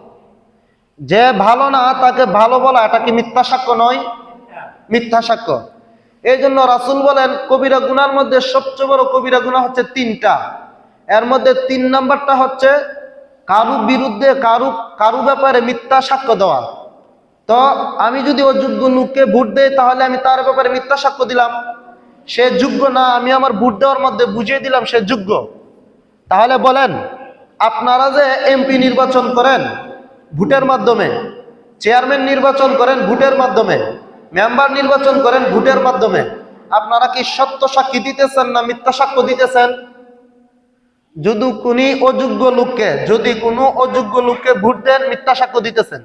যে ভালো না তাকে ভালো বলা, এটা কি মিথ্যা সাক্ষ্য নয়? মিথ্যা সাক্ষ্য। এই জন্য রাসূল বলেন কবিরা গুনার মধ্যে সবচেয়ে বড় কবিরা গুনাহ হচ্ছে 3টা। এর মধ্যে 3 নাম্বারটা হচ্ছে কারু বিরুদ্ধে কারু ব্যাপারে মিথ্যা সাক্ষ্য দেওয়া। তো আমি যদি অযোগ্য লোককে ভোট দেই, তাহলে আমি তার ব্যাপারে মিথ্যা সাক্ষ্য দিলাম, সে যোগ্য না, আমি আমার ভোট দেওয়ার মধ্যে বুঝিয়ে দিলাম সে যোগ্য। তাহলে বলেন, আপনারা যে এমপি নির্বাচন করেন ভোটের মাধ্যমে, চেয়ারম্যান নির্বাচন করেন ভোটের মাধ্যমে, মেম্বার নির্বাচন করেন ভোটের মাধ্যমে, আপনারা কি সত্য সাক্ষী দিতেছেন না মিথ্যা সাক্ষ্য দিতেছেন? যদি কোনো অযোগ্য লোককে ভোট দেন, মিথ্যা সাক্ষ্য দিতেছেন।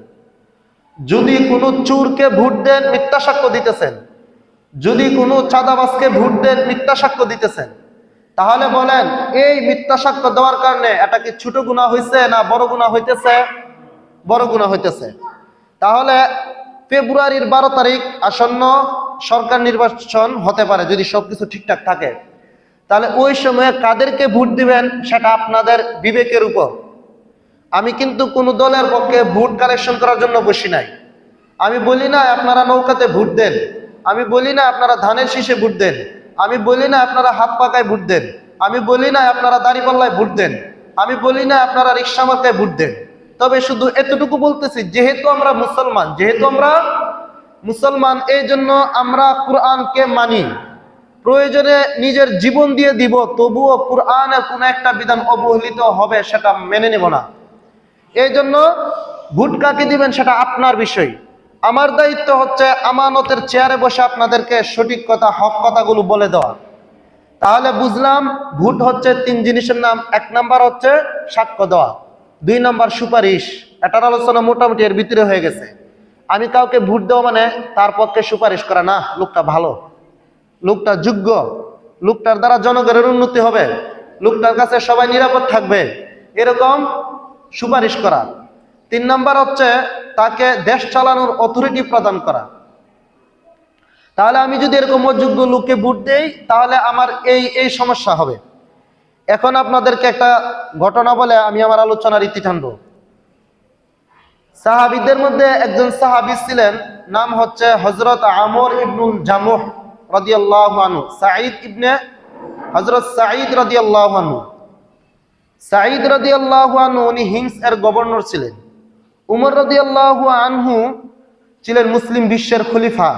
যদি কোনো চোরকে ভোট দেন, মিথ্যা সাক্ষ্য দিতেছেন। যদি কোনো চাঁদাবাজকে ভোট দেন, মিথ্যা সাক্ষ্য দিতেছেন। তাহলে বলেন, এই মিথ্যা সাক্ষ্য দেওয়ার কারণে এটা কি ছোট গুনাহ হইছে না বড় গুনাহ হইতেছে? বড় গুনাহ হইতেছে। তাহলে ফেব্রুয়ারির 12 তারিখ আসন্ন সরকার নির্বাচন হতে পারে, যদি সবকিছু ঠিকঠাক থাকে। তাহলে ওই সময়ে কাদেরকে ভোট দিবেন সেটা আপনাদের বিবেকের উপর। আমি কিন্তু কোনো দলের পক্ষে ভোট কালেকশন করার জন্য বসি নাই। আমি বলি না আপনারা নৌকাতে ভোট দেন, আমি বলি না আপনারা ধানের শীষে ভোট দেন, আমি বলি না আপনারা হাত পাকায় ভোট দেন, আমি বলি না আপনারা দাঁড়িপাল্লায় ভোট দেন, আমি বলি না আপনারা রিক্সা মার্কায় ভোট দেন। তবে শুধু এতটুকু বলতেছি, যেহেতু আমরা মুসলমান, এই জন্য আমরা কোরআনকে মানি। প্রয়োজনে নিজের জীবন দিয়ে দিব, তবুও কোরআনের কোন একটা বিধান অবহেলিত হবে সেটা মেনে নেব না। এই জন্য ভোট কাকে দিবেন সেটা আপনার বিষয়। আমার দায়িত্ব হচ্ছে আমানতের চেয়ারে বসে আপনাদেরকে সঠিক কথা, হক কথাগুলো বলে দেওয়া। তাহলে বুঝলাম ভোট হচ্ছে 3 জিনিসের নাম। 1 নাম্বার হচ্ছে সাক্ষ্য দেওয়া, 2 নাম্বার সুপারিশ। এটার আলোচনা মোটামুটি এর ভিতরে হয়ে গেছে। আমি কাউকে ভোট দেওয়া মানে তার পক্ষে সুপারিশ করা না, লোকটা ভালো, লোকটা যোগ্য, লোকটার দ্বারা জনগণের উন্নতি হবে, লোকটার কাছে সবাই নিরাপদ থাকবে, এরকম সুপারিশ করা। 3 নাম্বার হচ্ছে তাকে দেশ চালানোর অথরিটি প্রদান করা। তাহলে আমি যদি এরকম অযোগ্য লোককে ভোট দেই, তাহলে আমার এই সমস্যা হবে। এখন আপনাদেরকে একটা ঘটনা বলে আমি আমার আলোচনার ইতি টানবো। সাহাবীদের মধ্যে একজন সাহাবী ছিলেন, নাম হচ্ছে হযরত আমর ইবনুল জামুহ রাদিয়াল্লাহু আনহু, হযরত সাঈদ রাদিয়াল্লাহু আনহু। সাঈদ রাদিয়াল্লাহু আনহু উনি হিমস এর গভর্নর ছিলেন। উমর রাদিয়াল্লাহু আনহু ছিলেন মুসলিম বিশ্বের খলিফা।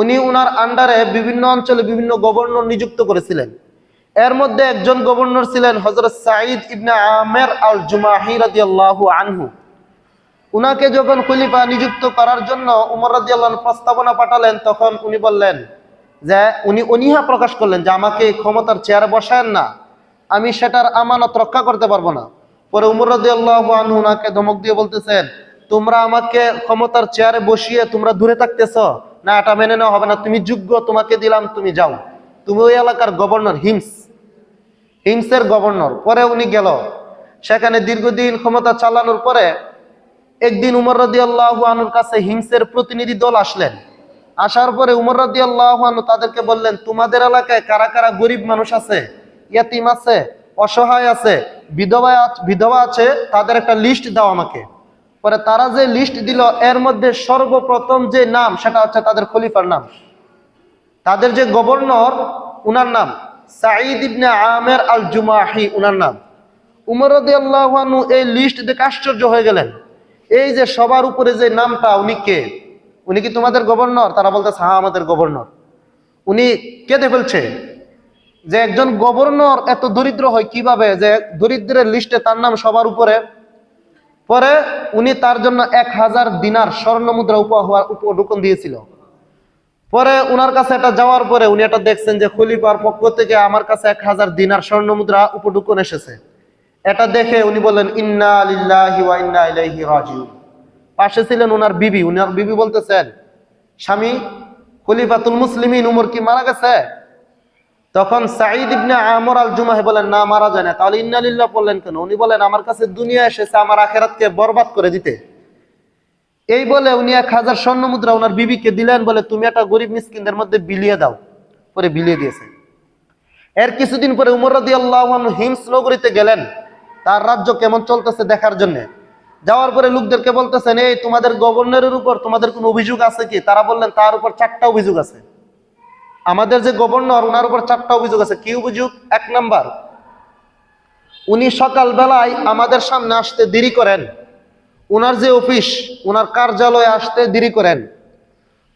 উনি উনার আন্ডারে বিভিন্ন অঞ্চলে বিভিন্ন গভর্নর নিযুক্ত করেছিলেন। এর মধ্যে একজন গভর্নর ছিলেন হযরত সাঈদ ইবনে আমের আল জুমাহি রাদিয়াল্লাহু আনহু। উনাকে যখন খলিফা নিযুক্ত করার জন্য উমর রাদিয়াল্লাহু আনহু প্রস্তাবনা পাঠালেন, তখন উনি বললেন যে উনি অনীহা প্রকাশ করলেন যে আমাকে ক্ষমতার চেয়ারে বসায়েন না, আমি সেটার আমানত রক্ষা করতে পারবো না। পরে উমর রাদিয়াল্লাহু আনহু উনাকে ধমক দিয়ে বলতেছেন, তোমরা আমাকে ক্ষমতার চেয়ারে বসিয়ে তোমরা দূরে থাকতেছ না, এটা মেনে নেওয়া হবে না, তুমি যোগ্য, তোমাকে দিলাম, তুমি যাও, তুমি ওই এলাকার গভর্নর, হিমসের গভর্নর। পরে উনি গেল, সেখানে দীর্ঘদিন ক্ষমতা চালানোর পরে একদিন উমর রাদিয়াল্লাহু আনহুর কাছে হিমসের প্রতিনিধি দল আসলেন। আসার পরে উমর রাদিয়াল্লাহু আনহু তাদেরকে বললেন, তোমাদের এলাকায় কারা কারা গরিব মানুষ আছে, ইয়াতিম আছে, অসহায় আছে, বিধবা আছে, তাদের একটা লিস্ট দাও আমাকে। পরে তারা যে লিস্ট দিল, এর মধ্যে সর্বপ্রথম যে নাম সেটা হচ্ছে তাদের খলিফার নাম, তাদের যে গভর্নর উনার নাম সাঈদ ইবনে আমের আল জুমাহি উনার নাম। উমর রাদিয়াল্লাহু আনহু এই লিস্ট দেখে আশ্চর্য হয়ে গেলেন। এই যে সবার উপরে যে নামটা, উনি কে? উনি কি তোমাদের গভর্নর? তারা বলতেছে হ্যাঁ আমাদের গভর্নর। উনি কেঁদে ফেলছে যে একজন গভর্নর এত দরিদ্র হয় কিভাবে, যে দরিদ্রের লিস্টে তার নাম সবার উপরে। পরে উনি তার জন্য 1000 দিনার স্বর্ণ মুদ্রা উপঢৌকন দিয়েছিল। পরে উনার কাছে এটা যাওয়ার পরে উনি এটা দেখছেন যে খলিফার পক্ষ থেকে আমার কাছে 1000 দিনার স্বর্ণ মুদ্রা উপঢৌকন এসেছে। এটা দেখে উনি বললেন ইন্না লিল্লাহি ওয়া ইন্না ইলাইহি রাজিউন। পাশে ছিলেন উনার বিবি। উনার বিবি বলতেছেন, স্বামী খলিফাতুল মুসলিমিন উমর কি মারা গেছে? তখন সাঈদ ইবনে আমর আল জুমাহি বলেন, না মারা যায় না। তাহলে ইন্না লিল্লাহ বললেন কেন? উনি বলেন, আমার কাছে দুনিয়া এসেছে আমার আখিরাতকে বরবাদ করে দিতে। এই বলে উনি 1000 স্বর্ণ মুদ্রা ওনার বিবিকে দিলেন, বলে তুমি একটা গরিব মিসকিনদের মধ্যে বিলিয়ে দাও। পরে বিলিয়ে দিয়েছে। এর কিছুদিন পরে উমর রাদিয়াল্লাহু আনহু হিমস নগরীতে গেলেন তার রাজ্য কেমন চলতেছে দেখার জন্য। যাওয়ার পরে লোকদেরকে বলতেছেন, এই তোমাদের গভর্নরের উপর তোমাদের কোনো অভিযোগ আছে কি? তারা বললেন তার উপর 4টা অভিযোগ আছে। আমাদের যে গভর্নর ওনার উপর 4টা অভিযোগ আছে। কি অভিযোগ? 1 নাম্বার, উনি সকাল বেলায় আমাদের সামনে আসতে দেরি করেন। উনার যে অফিস, উনার কার্যালয়ে আসতে দেরি করেন।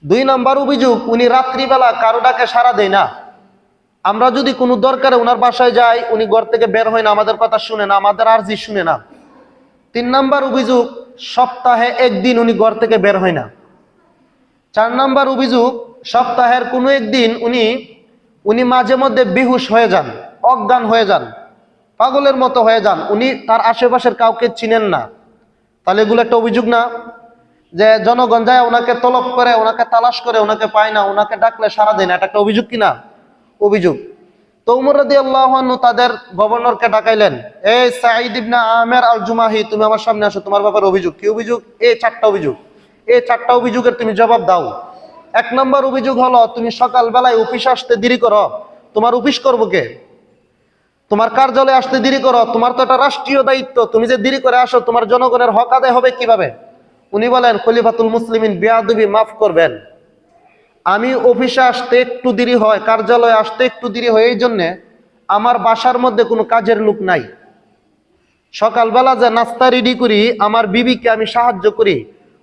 2 নাম্বার অভিযোগ, উনি রাত্রিবেলা কারো ডাকে সাড়া দেয় না। আমরা যদি কোনো দরকারে উনার বাসায় যাই, উনি ঘর থেকে বের হয় না, আমাদের কথা শুনে না, আমাদের আরজি শুনে না। 3 নাম্বার অভিযোগ, সপ্তাহে 1 দিন উনি ঘর থেকে বের হয় না। 4 নাম্বার অভিযোগ, সপ্তাহের কোনো একদিন উনি মাঝে মধ্যে বেহুশ হয়ে যান, অজ্ঞান হয়ে যান, পাগলের মতো হয়ে যান। উনি তার আশেপাশের কাউকে চিনেন না। তাহলে এগুলো একটা অভিযোগ না? যে জনগণ যায় ওনাকে তলব করে, ওনাকে তালাশ করে, ওনাকে পায় না, ওনাকে ডাকলে সাড়া দেয় না, এটা একটা অভিযোগ কিনা? অভিযোগ। তো উমর রাদিয়াল্লাহু আনহু তাদের গভর্নরকে ডাকাইলেন, এই সাঈদ ইবনে আমের আল জুমাহি, তুমি আমার সামনে আসো, তোমার ব্যাপারে অভিযোগ। কি অভিযোগ? এই 4টা অভিযোগ। এই 4টা অভিযোগের তুমি জবাব দাও। 1 নম্বর অভিযোগ হলো, তুমি সকালবেলায় অফিস আসতে দেরি করো। তোমার অফিস করবো কে? তোমার কার্যালয়ে আসতে দেরি করো, তোমার তো একটা রাষ্ট্রীয় দায়িত্ব। তুমি যে দেরি করে আসো, তোমার জনগণের হক আদায় হবে কিভাবে? উনি বলেন, খলিফাতুল মুসলিমিন বেয়াদবি মাফ করবেন, আমি অফিসে আসতে একটু দেরি হয়, কার্যালয়ে আসতে একটু দেরি হয়, এই জন্যে আমার বাসার মধ্যে কোনো কাজের লোক নাই। সকালবেলা যে নাস্তা রেডি করি, আমার বিবিকে আমি সাহায্য করি।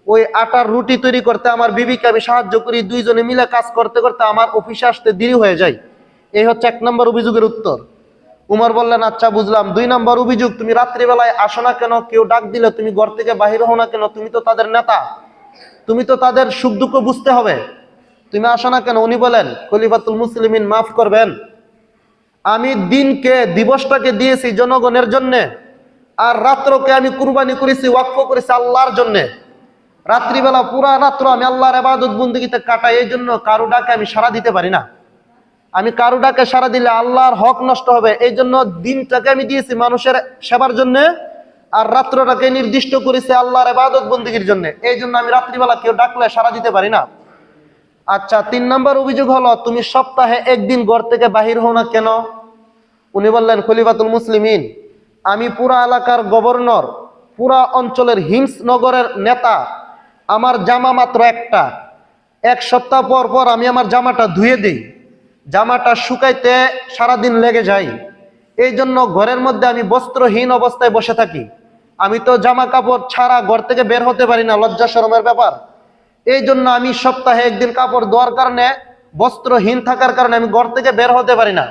ওই আটার রুটি তৈরি করতে আমার বিবিকে আমি সাহায্য করি। 2 জনে মিলে কাজ করতে করতে আমার অফিসে আসতে দেরি হয়ে যায়। এই হচ্ছে 1 নম্বর অভিযোগের উত্তর। উমর বললেন, আচ্ছা বুঝলাম। 2 নম্বর অভিযোগ, তুমি রাত্রিবেলায় আসো না কেন? কেউ ডাক দিলে তুমি ঘর থেকে বাহির হও না কেন? তুমি তো তাদের নেতা, তুমি তো তাদের সুখ দুঃখ বুঝতে হবে, তুমি আসো না কেন? উনি বলেন, খলিফাতুল মুসলিমিন মাফ করবেন, আমি দিনকে, দিবসটাকে দিয়েছি জনগণের জন্য, আর রাত্রকে আমি কুরবানি করেছি, ওয়াকফ করেছি আল্লাহর জন্য। রাত্রিবেলা পুরা রাত্র আমি আল্লাহর ইবাদত বন্দেগীতে কাটাই, এই জন্য কারো ডাকে আমি সাড়া দিতে পারি না। আমি কারো ডাকে সাড়া দিলে আল্লাহর হক নষ্ট হবে, এই জন্য দিনটাকে আমি দিয়েছি মানুষের সেবার জন্য, আর রাত্রটাকে নির্দিষ্ট করেছি আল্লাহর ইবাদত বন্দেগীর জন্য। এই জন্য আমি রাত্রিবেলা কেউ ডাকলে সাড়া দিতে পারি না। আচ্ছা, 3 নম্বর অভিযোগ হলো, তুমি সপ্তাহে 1 দিন ঘর থেকে বাহির হও না কেন? উনি বললেন, খলিফাতুল মুসলিমিন, আমি পুরা এলাকার গভর্নর, পুরা অঞ্চলের হিমস নগরের নেতা, আমার জামা মাত্র একটা। 1 সপ্তাহ পর পর আমি আমার জামাটা ধুয়ে দিই, জামাটা শুকাইতে সারাদিন লেগে যায়। এই জন্য ঘরের মধ্যে আমি বস্ত্রহীন অবস্থায় বসে থাকি। আমি তো জামা কাপড় ছাড়া ঘর থেকে বের হতে পারি না, লজ্জা শরমের ব্যাপার। এই জন্য আমি সপ্তাহে 1 দিন কাপড় ধোয়ার কারণে, বস্ত্রহীন থাকার কারণে আমি ঘর থেকে বের হতে পারি না।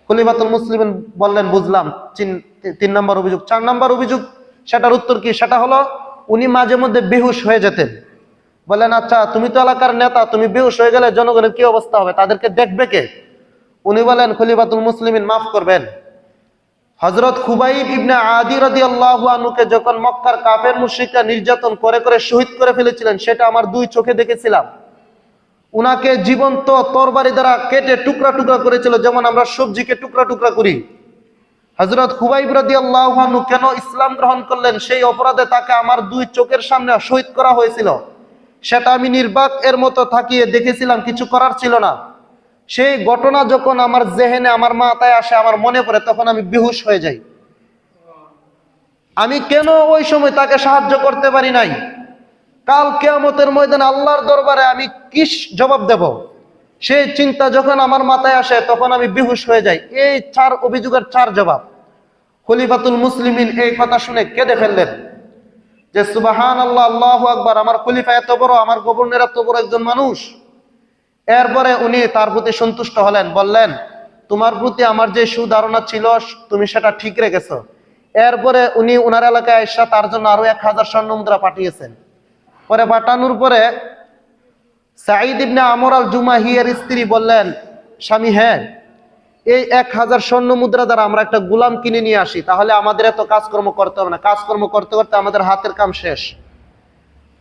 খলিফাতুল মুসলিমিন বললেন, বুঝলাম। 3 নম্বর অভিযোগ। 4 নম্বর অভিযোগ, সেটার উত্তর কি? সেটা হলো, উনি মাঝে মধ্যে বেহুশ হয়ে যেতেন। বলেন, আচ্ছা তুমি তো এলাকার নেতা, তুমি বেহুশ হয়ে গেলে জনগণের কি অবস্থা হবে? তাদেরকে দেখবে কে? উনি বলেন, খলিফাতুল মুসলিমিন মাফ করবেন, হযরত খুবাইব ইবনে আদি রাদিয়াল্লাহু আনহুকে যখন মক্কার কাফের মুশরিকরা নির্যাতন করে করে শহীদ করে ফেলেছিলেন, সেটা আমার 2 চোখে দেখেছিলাম। উনাকে জীবন্ত তরবারি দ্বারা কেটে টুকরা টুকরা করেছিল, যেমন আমরা সবজিকে টুকরা টুকরা করি। হযরত খুবাইব রাদিয়াল্লাহু আনহু কেন ইসলাম গ্রহণ করলেন, সেই অপরাধে তাকে আমার 2 চোখের সামনে শহীদ করা হয়েছিল। সেটা আমি নির্বাক এর মতো থাকিয়ে দেখেছিলাম, কিছু করার ছিল না। সেই ঘটনা যখন আমার জেহেনে, আমার মাথায় আসে, আমার মনে পড়ে, তখন আমি বেহুশ হয়ে যাই। আমি কেন ওই সময় তাকে সাহায্য করতে পারি নাই? কাল কিয়ামতের ময়দানে আল্লাহর দরবারে আমি কি জবাব দেব? সেই চিন্তা যখন আমার মাথায় আসে, তখন আমি বেহুশ হয়ে যাই। এই 4 অভিযোগের 4 জবাব। খলিফাতুল মুসলিমিন এই কথা শুনে কেঁদে ফেললেন যে সুবহানাল্লাহ, আল্লাহু আকবার, আমার খলিফা এত বড়, আমার গভর্নর এত বড় একজন মানুষ। এরপরে উনি তার প্রতি সন্তুষ্ট হলেন, বললেন তোমার প্রতি আমার যে সুধারণা ছিল তুমি সেটা ঠিক রেখেছো। এরপরে উনি ওনার এলাকায় এসে তার জন্য আরো 1000 স্বর্ণ মুদ্রা পাঠিয়েছেন। পরে পাঠানোর পরে সাঈদ ইবনে আমর আল জুমাহি এর স্ত্রী বললেন, স্বামী হ্যাঁ, এই 1000 স্বর্ণ মুদ্রা দ্বারা আমরা একটা গোলাম কিনে নিয়ে আসি, তাহলে আমাদের এত কাজকর্ম করতে হবে না, কাজকর্ম করতে করতে আমাদের হাতের কাম শেষ।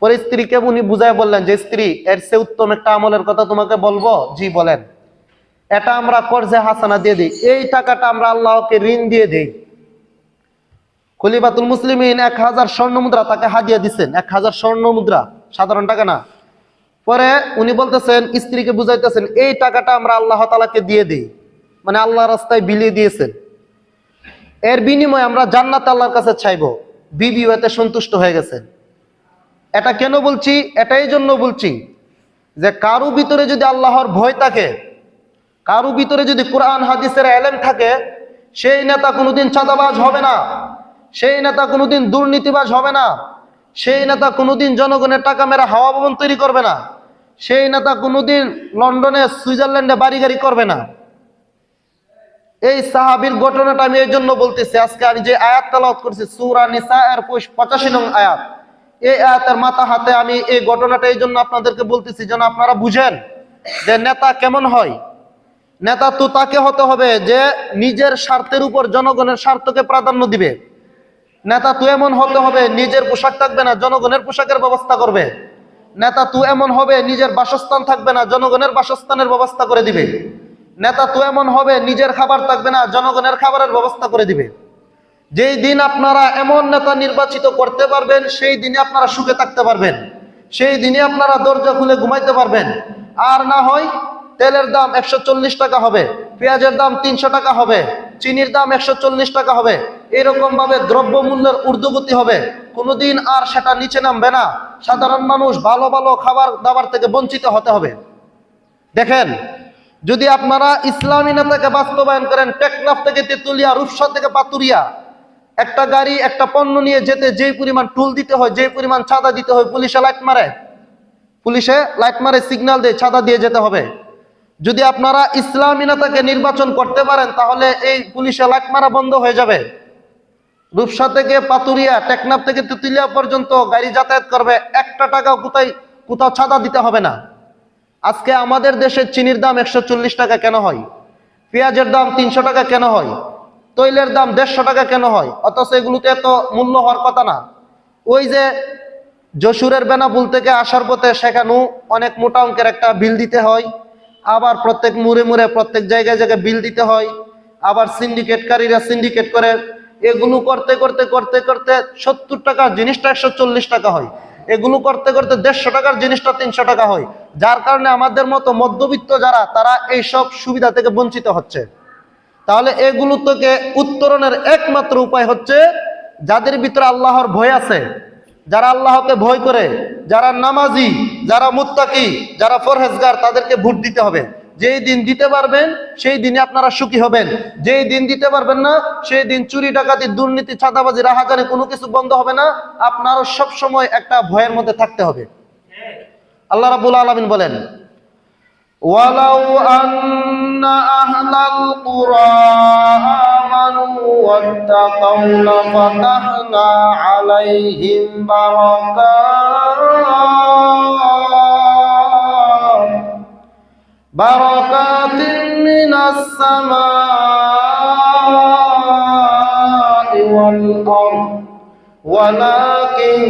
পরে স্ত্রীকে উনি বুঝায় বললেন যে স্ত্রী, এর চেয়ে উত্তম একটা আমলের কথা তোমাকে বলবো। জি বলেন। এটা আমরা কর্জে হাসানা দিয়ে দিই, এই টাকাটা আমরা আল্লাহকে ঋণ দিয়ে দিই। খলিফাতুল মুসলিমিন 1000 স্বর্ণ মুদ্রা তাকে হাদিয়া দিচ্ছেন, 1000 স্বর্ণ মুদ্রা, সাধারণ টাকা না। পরে উনি বলতেছেন, স্ত্রীকে বুঝাইতেছেন, এই টাকাটা আমরা আল্লাহ তাআলাকে দিয়ে দিই, মানে আল্লাহ রাস্তায় বিলিয়ে দিয়েছেন, এর বিনিময়ে আমরা জান্নাত আল্লাহর কাছে চাইবো। বিবি এতে সন্তুষ্ট হয়ে গেছেন। এটা কেন বলছি? এটাই জন্য বলছি যে কারো ভিতরে যদি আল্লাহর ভয় থাকে, কারো ভিতরে যদি কোরআন হাদিসের ইলম থাকে, সেই নেতা কোনোদিন চাঁদাবাজ হবে না, সেই নেতা কোনোদিন দুর্নীতিবাজ হবে না, সেই নেতা কোনোদিন জনগণের টাকা মেরে হাওয়া ভবন তৈরি করবে না, সেই নেতা কোনোদিন লন্ডনে সুইজারল্যান্ডে বাড়ি গাড়ি করবে না। এই সাহাবীর ঘটনাটা আমি এই জন্য বলতেছি, আজকে আমি যে আয়াত তেলাওয়াত করছি সূরা নিসা এর 85 নং আয়াত, এই আয়াতের মাথা হাতে আমি এই ঘটনাটা এই জন্য আপনাদেরকে বলতেছি যেন আপনারা বুঝেন যে নেতা কেমন হয়। নেতা তো তাকে হতে হবে যে নিজের স্বার্থের উপর জনগণের স্বার্থকে প্রাধান্য দিবে। নেতা তো এমন হতে হবে নিজের পোশাক থাকবে না, জনগণের পোশাকের ব্যবস্থা করবে। নেতা তো এমন হবে নিজের বাসস্থান থাকবে না, জনগণের বাসস্থানের ব্যবস্থা করে দিবে। নেতা তো এমন হবে নিজের খাবার থাকবে না, জনগণের খাবারের ব্যবস্থা করে দিবে। যেই দিন আপনারা এমন নেতা নির্বাচিত করতে পারবেন, সেই দিনে আপনারা সুখে থাকতে পারবেন, সেই দিনে আপনারা দরজা খুলে ঘুমাইতে পারবেন। আর না হয় তেলের দাম 140 টাকা হবে, পেঁয়াজের দাম 300 টাকা হবে, চিনির দাম 140 টাকা হবে, এরকম ভাবে দ্রব্য মূল্যের ঊর্ধ্বগতি হবে, কোনোদিন আর সেটা নিচে নামবে না। সাধারণ মানুষ ভালো ভালো খাবার দাবার থেকে বঞ্চিত হতে হবে। দেখেন, যদি আপনারা ইসলামী নেতাকে বাস্তবায়ন করেন, টেকনাফ থেকে তেতুলিয়া, রূপসা থেকে পাতুরিয়া, একটা গাড়ি একটা পণ্য নিয়ে যেতে যেই পরিমাণ টুল দিতে হয়, যেই পরিমাণ চাঁদা দিতে হয়, পুলিশে লাইট মারে, সিগন্যাল দেয়, চাঁদা দিয়ে যেতে হবে। যদি আপনারা ইসলামী নেতাকে নির্বাচন করতে পারেন, তাহলে এই পুলিশে লাইট মারা বন্ধ হয়ে যাবে। রূপসা থেকে পাতুরিয়া, টেকনাফ থেকে তেতুলিয়া পর্যন্ত গাড়ি যাতায়াত করবে, একটা টাকাও কোথাও চাঁদা দিতে হবে না। আজকে আমাদের দেশের চিনির দাম 140 টাকা কেন হয়? পেঁয়াজের দাম 300 টাকা কেন হয়? তৈলের দাম 150 টাকা কেন হয়? অথচ এগুলোতে এত মূল্য হওয়ার কথা না। ওই যে যশোরের বেনাপুল থেকে আসার পথে সেখানেও অনেক মোটা অঙ্কের একটা বিল দিতে হয়, আবার প্রত্যেক মুড়ে প্রত্যেক জায়গায় জায়গায় বিল দিতে হয়, আবার সিন্ডিকেটকারীরা সিন্ডিকেট করে, এগুলো করতে করতে করতে করতে 70 টাকার জিনিসটা 140 টাকা হয়, এগুলো করতে করতে 150 টাকার জিনিসটা 300 টাকা হয়। যার কারণে আমাদের মতো মধ্যবিত্ত যারা, তারা এইসব সুবিধা থেকে বঞ্চিত হচ্ছে। তাহলে এগুলো থেকে উত্তরণের একমাত্র উপায় হচ্ছে যাদের ভিতরে আল্লাহর ভয় আছে, যারা আল্লাহকে ভয় করে, যারা নামাজি, যারা মুত্তাকি, যারা পরহেজগার, তাদেরকে ভোট দিতে হবে। যেই দিন দিতে পারবেন সেই দিনে আপনারা সুখী হবেন। যেই দিন দিতে পারবেন না, সেই দিন চুরি ডাকাতি, দুর্নীতি, চাঁদাবাজি, রাহাজানি কোনো কিছু বন্ধ হবে না। আপনারও সব সময় একটা ভয়ের মধ্যে থাকতে হবে। আল্লাহ রাব্বুল আলামিন বলেন, ওয়ালাউ আন্না আহলাল কুরা আমানু ওয়াত্তাকাউ লাফাতাহনা আলাইহিম বারাকাতিন মিনাস সামাই ওয়াল আরদ ওয়ালাকিন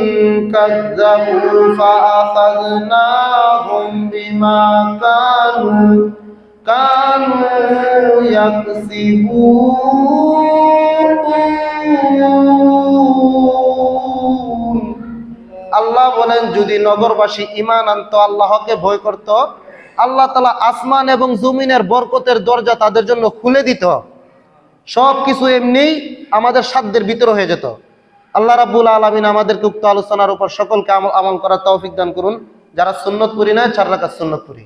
কাযযাবু ফাআখাযনাহুম বিমা কানু ইয়াকসিবুন। আল্লাহ বলেন, যদি নগরবাসী ঈমান আনতো, আল্লাহকে ভয় করত, আল্লাহ তাআলা আসমান এবং জমিনের বরকতের দরজা তাদের জন্য খুলে দিত। সবকিছু এমনি আমাদের সাধ্যের ভিতরে হয়ে যেত। আল্লাহ রাব্বুল আলামিন আমাদেরকে উক্ত আলোচনার উপর সকলকে আমল করার তৌফিক দান করুন। যারা সুন্নত পড়ি না, 4 রাকাত সুন্নত পড়ি।